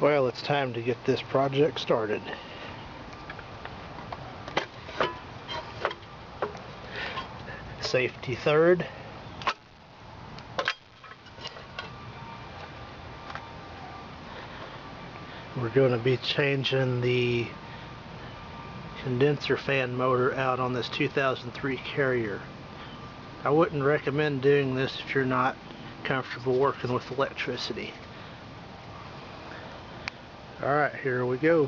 Well, it's time to get this project started. Safety third. We're going to be changing the condenser fan motor out on this 2003 Carrier. I wouldn't recommend doing this if you're not comfortable working with electricity. Alright, here we go.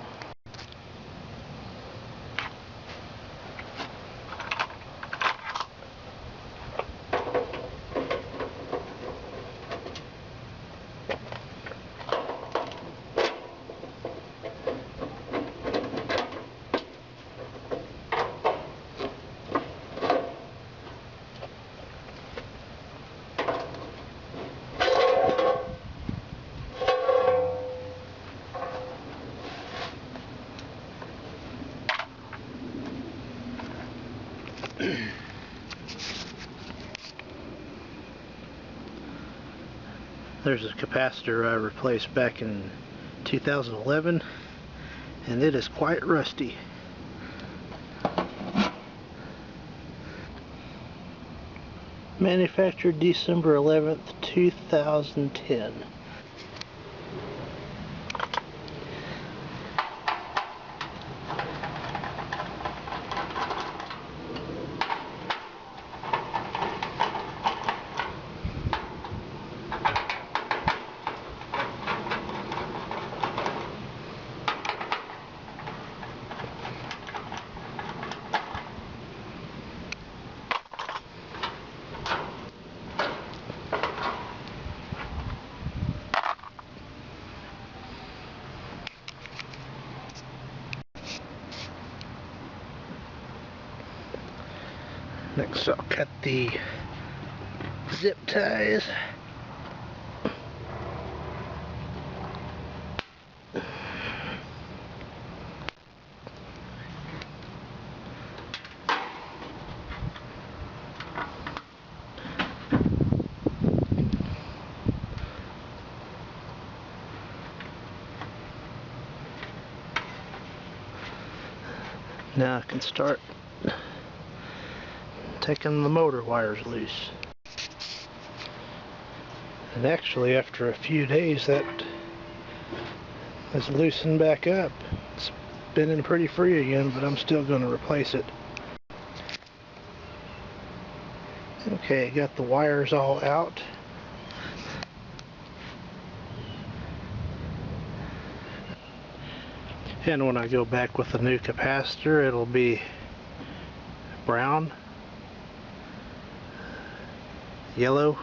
There's a capacitor I replaced back in 2011, and it is quite rusty. Manufactured December 11th, 2010. Next I'll cut the zip ties. Now I can start taking the motor wires loose. And actually after a few days that has loosened back up. It's spinning pretty free again, but I'm still going to replace it. Okay, got the wires all out. And when I go back with the new capacitor, it'll be brown, yellow,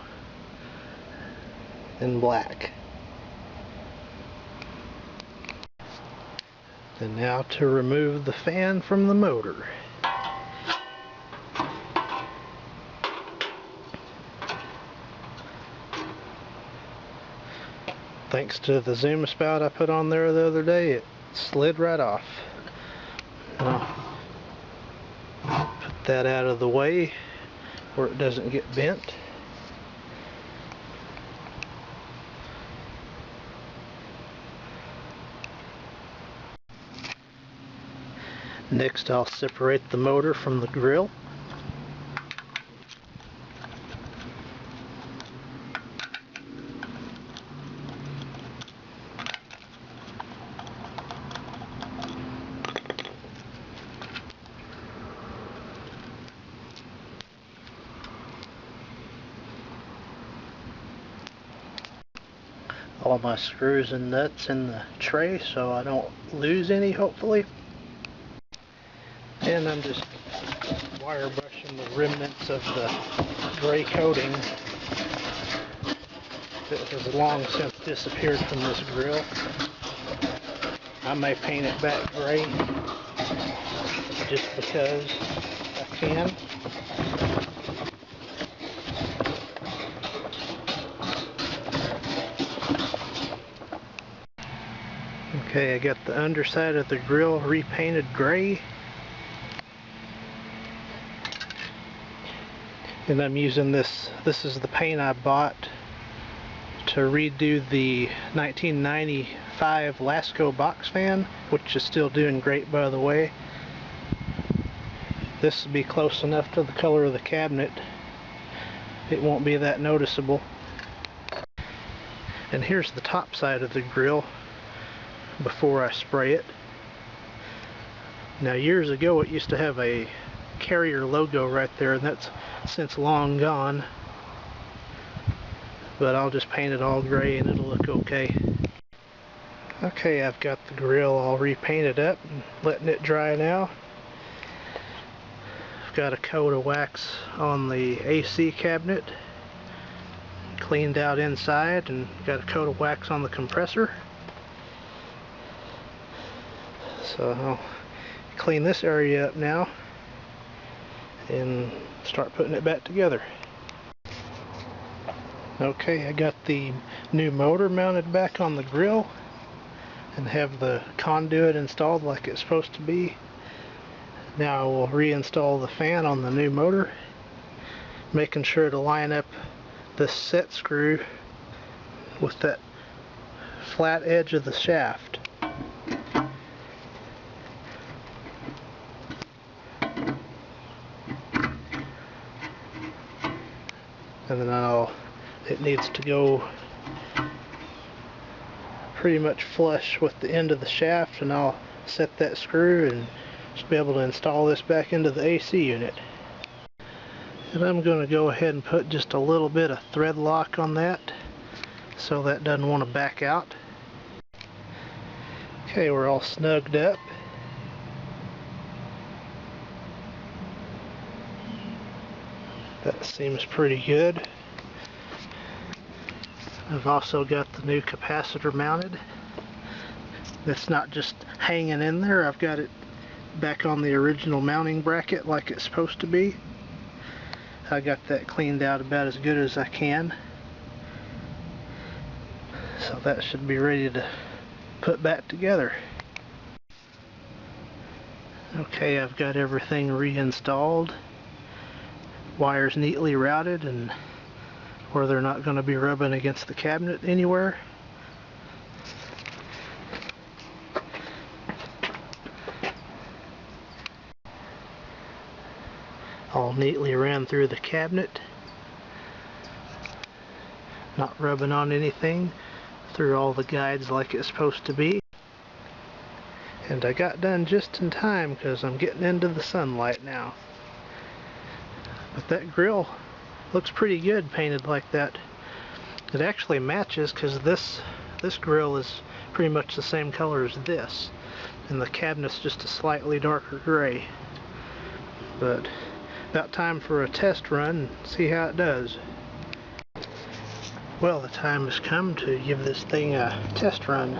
and black. And now to remove the fan from the motor. Thanks to the zoom spout I put on there the other day, it slid right off. I'll put that out of the way where it doesn't get bent. Next I'll separate the motor from the grill. All my screws and nuts in the tray so I don't lose any, hopefully. And I'm just wire brushing the remnants of the gray coating that has long since disappeared from this grill. I may paint it back gray just because I can. Okay, I got the underside of the grill repainted gray. And I'm using this is the paint I bought to redo the 1995 Lasco box fan, which is still doing great, by the way. This will be close enough to the color of the cabinet, it won't be that noticeable. And here's the top side of the grill before I spray it. Now, years ago it used to have a Carrier logo right there, and that's since long gone. But I'll just paint it all gray and it'll look okay. Okay, I've got the grill all repainted up and letting it dry now. I've got a coat of wax on the AC cabinet, cleaned out inside, and got a coat of wax on the compressor. So I'll clean this area up now and start putting it back together. Okay, I got the new motor mounted back on the grill and have the conduit installed like it's supposed to be. Now I will reinstall the fan on the new motor, making sure to line up the set screw with that flat edge of the shaft. And then it needs to go pretty much flush with the end of the shaft, and I'll set that screw and just be able to install this back into the AC unit. And I'm going to go ahead and put just a little bit of thread lock on that so that doesn't want to back out. Okay, we're all snugged up. That seems pretty good. I've also got the new capacitor mounted. It's not just hanging in there, I've got it back on the original mounting bracket like it's supposed to be. I got that cleaned out about as good as I can. So that should be ready to put back together. Okay, I've got everything reinstalled. Wires neatly routed and where they're not going to be rubbing against the cabinet anywhere. All neatly ran through the cabinet, not rubbing on anything, through all the guides like it's supposed to be. And I got done just in time because I'm getting into the sunlight now. But that grill looks pretty good painted like that. It actually matches because this grill is pretty much the same color as this, and the cabinet's just a slightly darker gray. But about time for a test run and see how it does. Well, the time has come to give this thing a test run.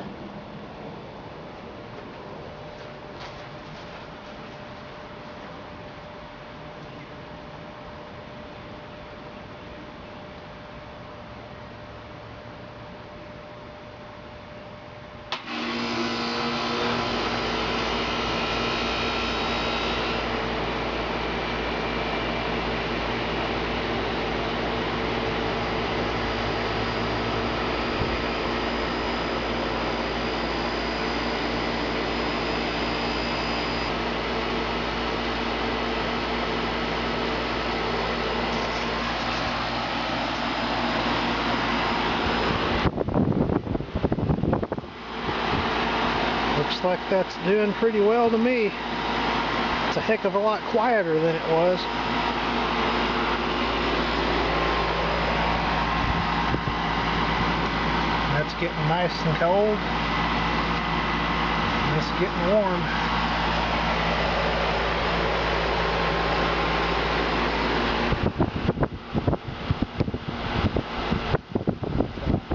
Looks like that's doing pretty well to me. It's a heck of a lot quieter than it was. That's getting nice and cold. And it's getting warm.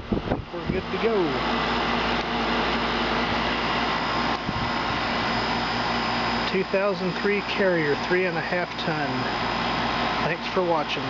So I think we're good to go. 2003 Carrier 3.5 ton. Thanks for watching.